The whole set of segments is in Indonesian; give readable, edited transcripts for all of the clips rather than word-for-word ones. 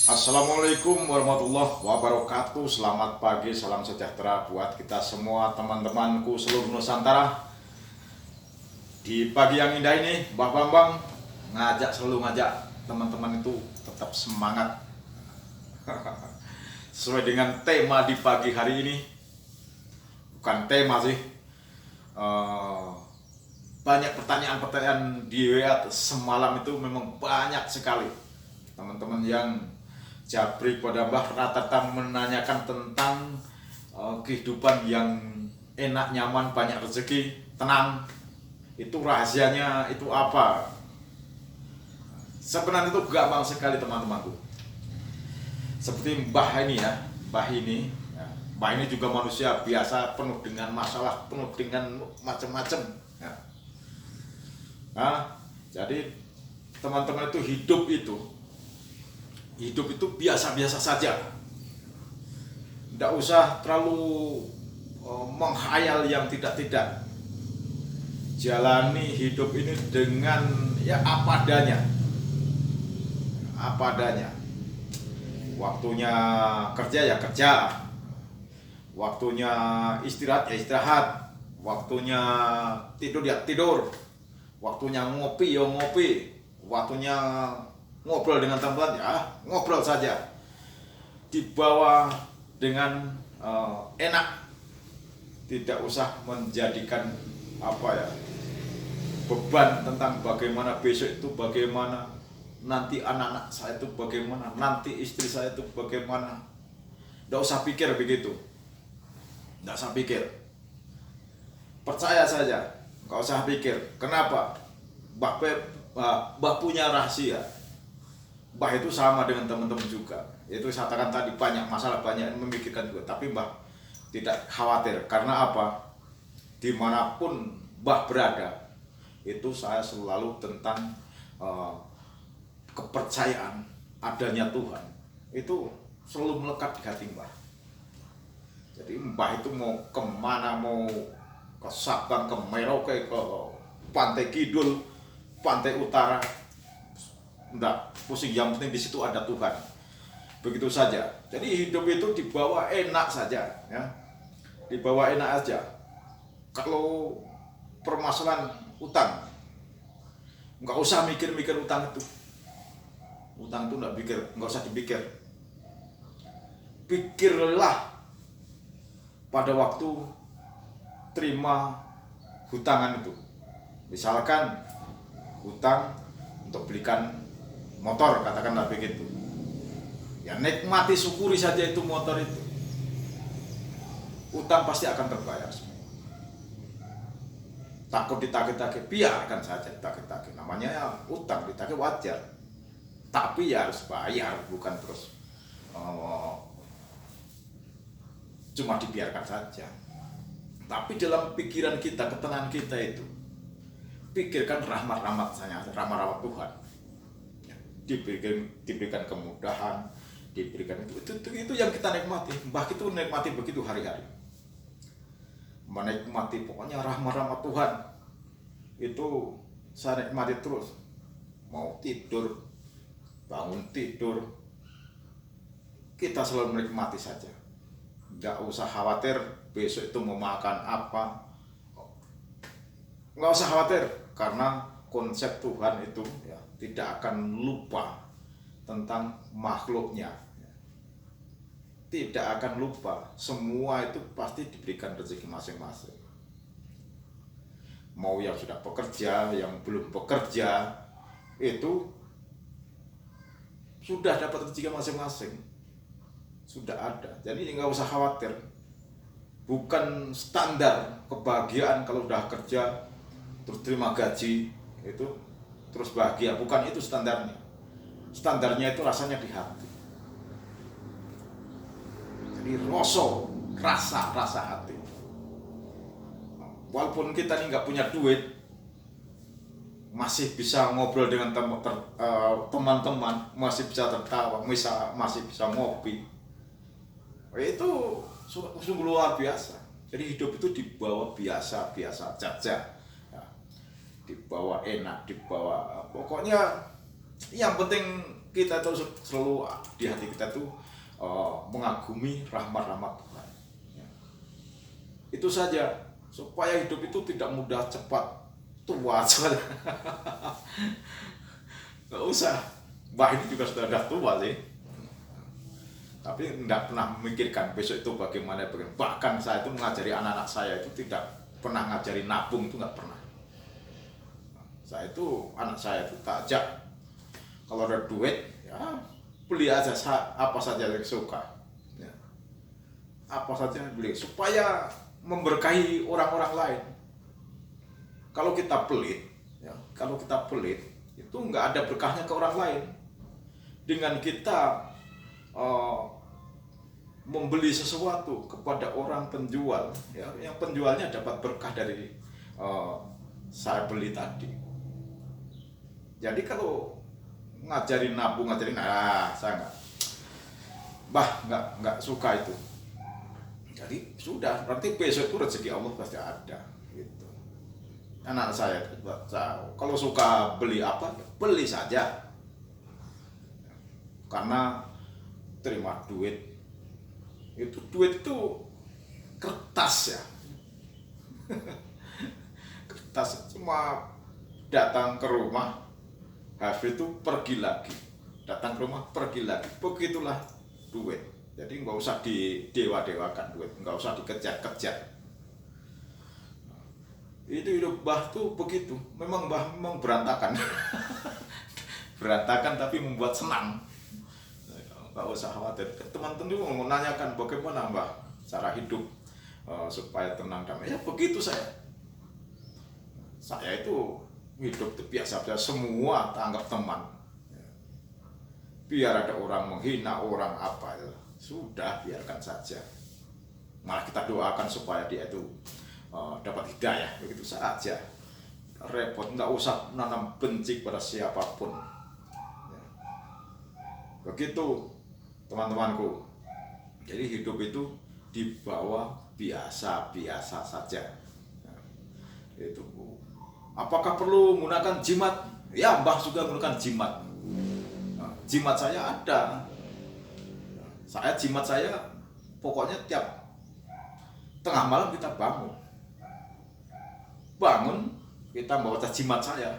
Assalamualaikum warahmatullahi wabarakatuh. Selamat pagi, salam sejahtera buat kita semua teman-temanku seluruh Nusantara. Di pagi yang indah ini, Mbah Bambang selalu ngajak teman-teman itu tetap semangat. Sesuai dengan tema di pagi hari ini, bukan tema sih, banyak pertanyaan-pertanyaan di WA semalam itu memang banyak sekali teman-teman yang jabrik pada Mbah rata-rata menanyakan tentang kehidupan yang enak, nyaman, banyak rezeki, tenang. Itu rahasianya itu apa? Sebenarnya itu gampang sekali teman-temanku. Seperti Mbah ini ya, Mbah ini juga manusia biasa, penuh dengan masalah, penuh dengan macam-macam. Ya. Nah, jadi teman-teman itu hidup itu biasa-biasa saja. Tidak usah terlalu menghayal yang tidak-tidak. Jalani hidup ini dengan ya apa adanya. Apa adanya. Waktunya kerja ya kerja. Waktunya istirahat ya istirahat. Waktunya tidur ya tidur. Waktunya ngopi ya ngopi. Waktunya ngobrol dengan teman ya ngobrol saja, dibawa dengan enak, tidak usah menjadikan beban tentang bagaimana besok itu, bagaimana nanti anak-anak saya itu, bagaimana nanti istri saya itu, bagaimana. Tidak usah pikir begitu, tidak usah pikir, percaya saja, nggak usah pikir. Kenapa? Mbah punya rahasia. Mbah itu sama dengan teman-teman juga. Itu saya katakan tadi, banyak masalah, banyak yang memikirkan juga. Tapi Mbah tidak khawatir. Karena apa? Dimanapun Mbah berada, itu saya selalu tentang kepercayaan adanya Tuhan. Itu selalu melekat di hati Mbah. Jadi Mbah itu mau kemana, mau ke Sabang, ke Merauke, ke Pantai Kidul, Pantai Utara, enggak pusing, yang penting di situ ada Tuhan. Begitu saja. Jadi hidup itu dibawa enak saja, ya. Dibawa enak aja. Kalau permasalahan utang, nggak usah mikir-mikir utang itu. Utang itu nggak usah dipikir. Pikirlah pada waktu terima hutangan itu. Misalkan hutang untuk belikan motor, katakanlah begitu. Ya nikmati, syukuri saja itu motor itu. Utang pasti akan terbayar semua. Takut ditagih-tagih, biarkan saja ditagih-tagih. Namanya ya utang, ditagih wajar. Tapi ya harus bayar, bukan terus cuma dibiarkan saja. Tapi dalam pikiran kita, ketenangan kita itu, pikirkan rahmat-rahmat saya, rahmat-rahmat Tuhan. Diberikan kemudahan, diberikan itu yang kita nikmati. Mbah itu nikmati begitu hari-hari, menikmati pokoknya rahmat-rahmat Tuhan itu saya nikmati terus. Mau tidur, bangun tidur, kita selalu menikmati saja. Nggak usah khawatir besok itu mau makan apa, nggak usah khawatir, karena konsep Tuhan itu ya tidak akan lupa tentang makhluknya. Tidak akan lupa, semua itu pasti diberikan rezeki masing-masing. Mau yang sudah bekerja, yang belum bekerja, itu sudah dapat rezeki masing-masing. Sudah ada, jadi nggak usah khawatir. Bukan standar kebahagiaan kalau sudah kerja, terus terima gaji, itu terus bahagia, bukan itu standarnya. Standarnya itu rasanya di hati. Jadi rasa hati. Walaupun kita ini nggak punya duit, masih bisa ngobrol dengan teman-teman, masih bisa tertawa, masih bisa ngopi. Itu sungguh luar biasa. Jadi hidup itu dibawa biasa-biasa saja. Dibawa enak, dibawa pokoknya yang penting kita tuh selalu di hati kita tuh mengagumi rahmat-rahmat Tuhan. Ya. Itu saja, supaya hidup itu tidak mudah cepat tua saja. Nggak usah, Mbah ini juga sudah tua sih, tapi tidak pernah memikirkan besok itu bagaimana. Bahkan saya itu mengajari anak-anak saya itu tidak pernah ngajari nabung, itu nggak pernah. Saya itu, anak saya itu tak ajak, kalau ada duit ya beli aja apa saja yang suka ya. Apa saja beli supaya memberkahi orang-orang lain. Kalau kita pelit ya, kalau kita pelit itu nggak ada berkahnya ke orang lain. Dengan kita membeli sesuatu kepada orang penjual ya, yang penjualnya dapat berkah dari saya beli tadi. Jadi kalau ngajarin nabung, saya nggak suka itu. Jadi sudah, berarti besok itu rezeki Allah pasti ada gitu. Anak saya kalau suka beli apa, beli saja, karena terima duit itu kertas ya. Kertas, cuma datang ke rumah, habis itu pergi lagi, datang ke rumah pergi lagi, begitulah duit. Jadi nggak usah didewa-dewakan duit, nggak usah dikejar-kejar. Itu hidup Mbah tuh begitu, memang Mbah memang berantakan. Berantakan tapi membuat senang. Nggak usah khawatir. Teman-teman juga mau menanyakan bagaimana Mbah cara hidup supaya tenang damai. Ya begitu saya itu hidup itu biasa-biasa, semua tanggap teman. Biar ada orang menghina orang apa ya, sudah biarkan saja. Malah kita doakan supaya dia itu dapat hidayah, begitu saja. Repot, nggak usah menanam benci pada siapapun. Begitu teman-temanku. Jadi hidup itu dibawa biasa-biasa saja. Itu. Apakah perlu menggunakan jimat? Ya, Mbah juga menggunakan jimat. Jimat saya ada. Jimat saya pokoknya tiap tengah malam kita bangun kita bawa jimat saya.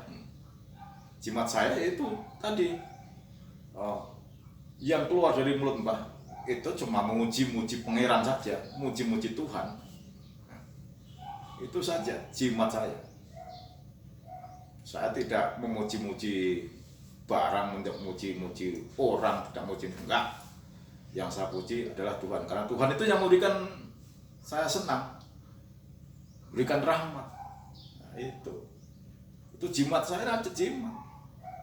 Jimat saya itu tadi yang keluar dari mulut Mbah itu cuma memuji-muji pangeran saja, muji-muji Tuhan. Itu saja jimat saya. Saya tidak memuji-muji barang, tidak memuji-muji orang, tidak memuji, enggak. Yang saya puji adalah Tuhan, karena Tuhan itu yang memberikan saya senang, berikan rahmat. Nah, itu jimat saya, ada jimat.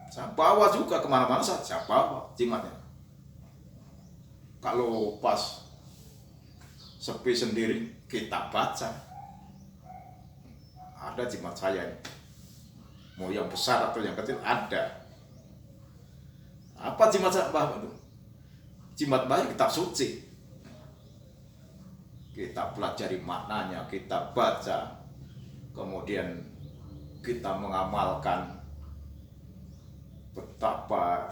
Saya bawa juga kemana-mana, saya bawa jimatnya. Kalau pas sepi sendiri, kita baca. Ada jimat saya ini. Mau yang besar atau yang kecil ada. Apa jimat saya, Mbah? Jimat Mbah kitab suci. Kita pelajari maknanya, kita baca, kemudian kita mengamalkan betapa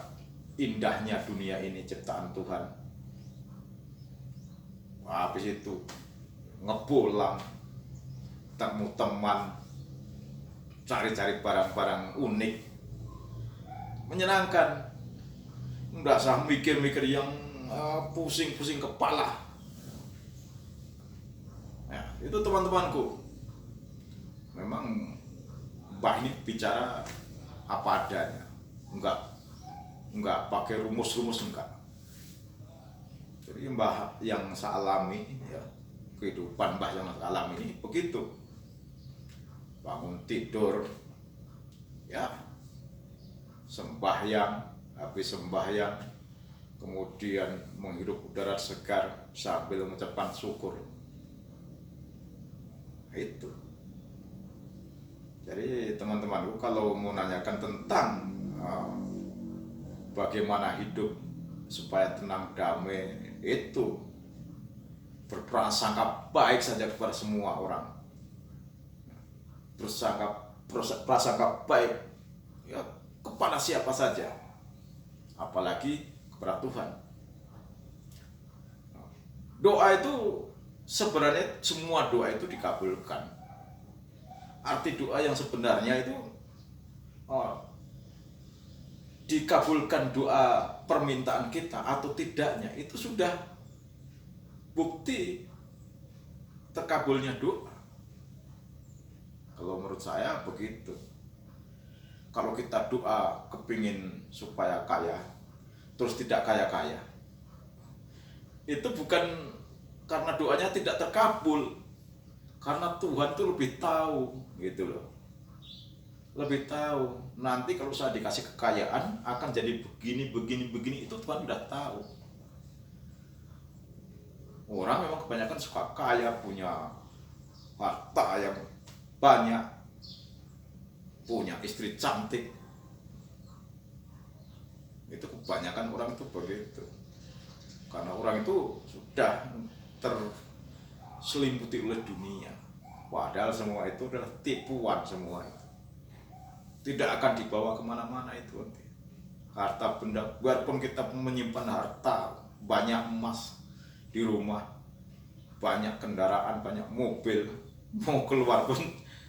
indahnya dunia ini ciptaan Tuhan. Habis itu ngepulang, temu teman, cari-cari barang-barang unik, menyenangkan. Nggak usah mikir-mikir yang pusing-pusing kepala. Nah, itu teman-temanku. Memang Mbah ini bicara apa adanya, enggak pakai rumus-rumus, enggak. Jadi Mbah yang saya alami ya, kehidupan Mbah yang saya alami ini begitu. Bangun tidur ya, sembahyang, habis sembahyang kemudian menghirup udara segar sambil mengucapkan syukur. Itu. Jadi teman-temanku, kalau mau nanyakan tentang bagaimana hidup supaya tenang damai, itu berprasangka baik saja kepada semua orang. Prasangka baik ya kepada siapa saja. apalagi kepada Tuhan. Doa itu sebenarnya semua doa itu dikabulkan. Arti doa yang sebenarnya itu dikabulkan doa permintaan kita atau tidaknya itu sudah bukti terkabulnya doa. Kalau menurut saya begitu. Kalau kita doa kepingin supaya kaya terus tidak kaya-kaya, itu bukan karena doanya tidak terkabul, karena Tuhan tuh lebih tahu gitu loh. Lebih tahu nanti kalau saya dikasih kekayaan akan jadi begini, itu Tuhan udah tahu. Orang memang kebanyakan suka kaya, punya harta yang banyak, punya istri cantik. Itu kebanyakan orang itu begitu. Karena orang itu sudah terselimuti oleh dunia. Padahal semua itu adalah tipuan semua itu. Tidak akan dibawa kemana-mana itu nanti. Harta benda, walaupun kita menyimpan harta, banyak emas di rumah, banyak kendaraan, banyak mobil, mau keluar pun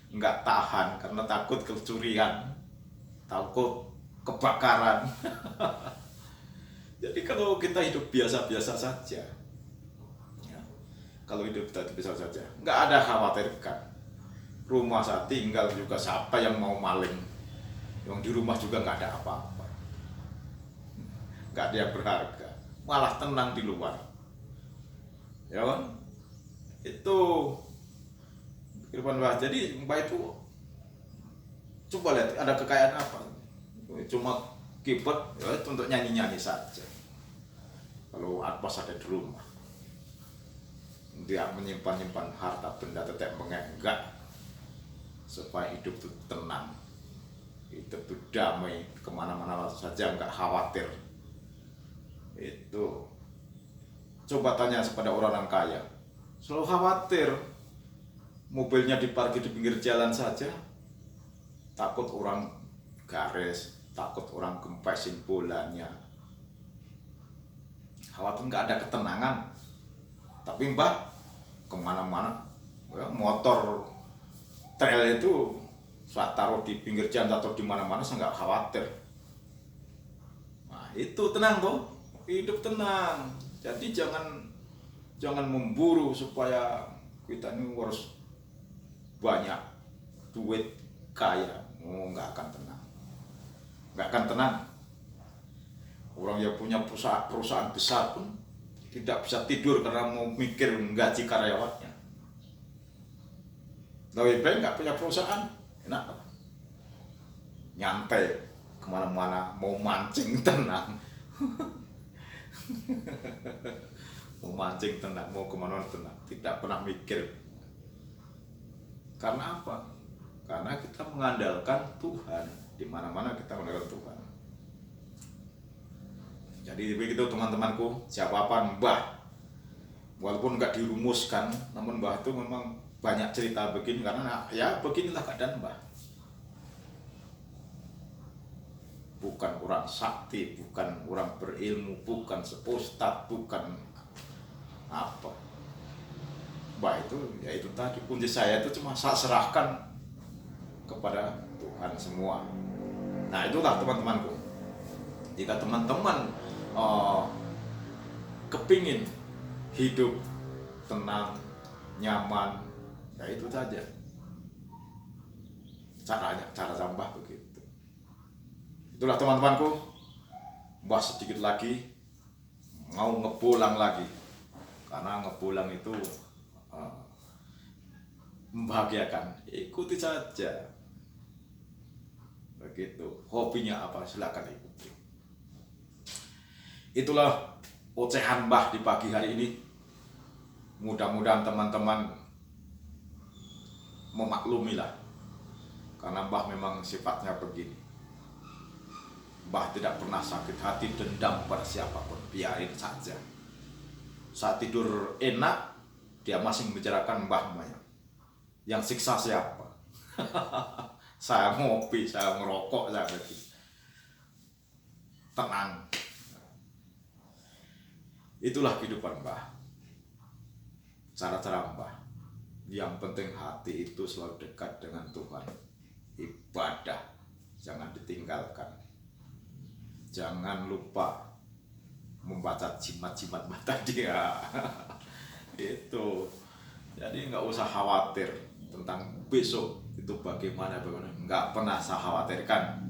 nggak tahan karena takut kecurian, takut kebakaran. Jadi kalau kita hidup biasa-biasa saja, ya, kalau hidup kita biasa saja, nggak ada khawatirkan. Rumah saya tinggal juga, siapa yang mau maling? Yang di rumah juga nggak ada apa-apa, nggak ada yang berharga, malah tenang di luar, ya kan? Itu kehidupan Mbah. Jadi Mbah itu coba lihat ada kekayaan apa? Cuma keyboard, ya itu untuk nyanyi-nyanyi saja. Kalau pas ada di rumah, dia menyimpan harta benda tetap mengenggak supaya hidup itu tenang, hidup itu damai, kemana-mana saja nggak khawatir. Itu coba tanya kepada orang kaya, selalu khawatir mobilnya diparkir di pinggir jalan saja, takut orang garis, takut orang kempesin bolanya, khawatir nggak ada ketenangan. Tapi Mbah kemana-mana, ya, motor trail itu saya taruh di pinggir jalan atau di mana-mana, saya nggak khawatir. Nah itu tenang tuh, hidup tenang. Jadi jangan memburu supaya kita ini harus banyak duit, kaya. Nggak akan tenang, nggak akan tenang. Orang yang punya perusahaan besar pun tidak bisa tidur karena mau mikir menggaji karyawannya. Lebih baik nggak punya perusahaan, enak, nyantai kemana-mana, mau mancing tenang. Mau mancing tenang, mau kemana tenang, tidak pernah mikir. Karena apa? Karena kita mengandalkan Tuhan. Di mana-mana kita mengandalkan Tuhan. Jadi begitu teman-temanku, siapapun Mbah, walaupun nggak dirumuskan, namun Mbah itu memang banyak cerita begini karena ya beginilah keadaan Mbah. Bukan orang sakti, bukan orang berilmu, bukan ustadz, bukan apa. Mbah itu, ya itu tadi, kunci saya itu cuma saya serahkan kepada Tuhan semua. Nah itulah teman-temanku. Jika teman-teman kepingin hidup tenang, nyaman, ya itu saja caranya, cara Mbah begitu. Itulah teman-temanku, Mbah sedikit lagi mau ngepulang lagi, karena ngepulang itu membahagiakan. Ikuti saja begitu, hobinya apa silakan ikuti. Itulah ocehan Mbah di pagi hari ini. Mudah-mudahan teman-teman memaklumilah, karena Mbah memang sifatnya begini. Mbah tidak pernah sakit hati, dendam pada siapapun, biarin saja. Saat tidur enak, dia masih membicarakan Mbahnya. Yang siksa siapa? Saya ngopi, saya ngerokok, saya begitu. Tenang. Itulah kehidupan Mbah. Cara-cara Mbah. Yang penting hati itu selalu dekat dengan Tuhan. Ibadah jangan ditinggalkan. Jangan lupa membaca jimat-jimat Mbah tadi ya. Itu. Jadi nggak usah khawatir tentang besok itu bagaimana. Nggak pernah saya khawatirkan.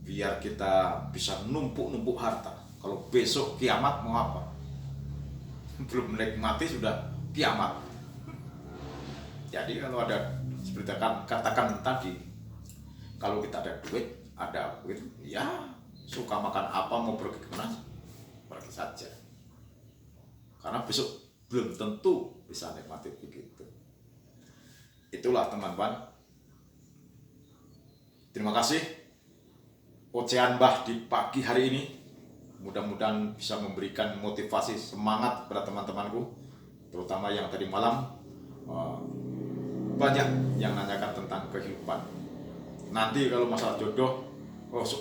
Biar kita bisa numpuk-numpuk harta. Kalau besok kiamat mau apa? Belum menikmati sudah kiamat. Jadi kalau ada seperti katakan tadi, kalau kita ada duit, ya suka makan apa, mau pergi kemana, pergi saja. Karena besok belum tentu bisa nikmati begitu. Itulah teman-teman. Terima kasih ocehan Mbah di pagi hari ini. Mudah-mudahan bisa memberikan motivasi, semangat kepada teman-temanku, terutama yang tadi malam banyak yang nanyakan tentang kehidupan. Nanti kalau masalah jodoh,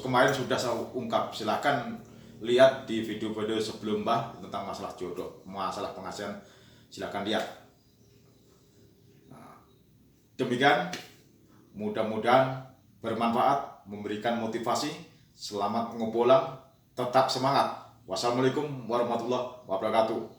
kemarin sudah saya ungkap, silahkan lihat di video-video sebelum Mbah tentang masalah jodoh, masalah pengasihan, silahkan lihat. Nah, demikian, mudah-mudahan bermanfaat, memberikan motivasi. Selamat ngobolang, tetap semangat. Wassalamualaikum warahmatullahi wabarakatuh.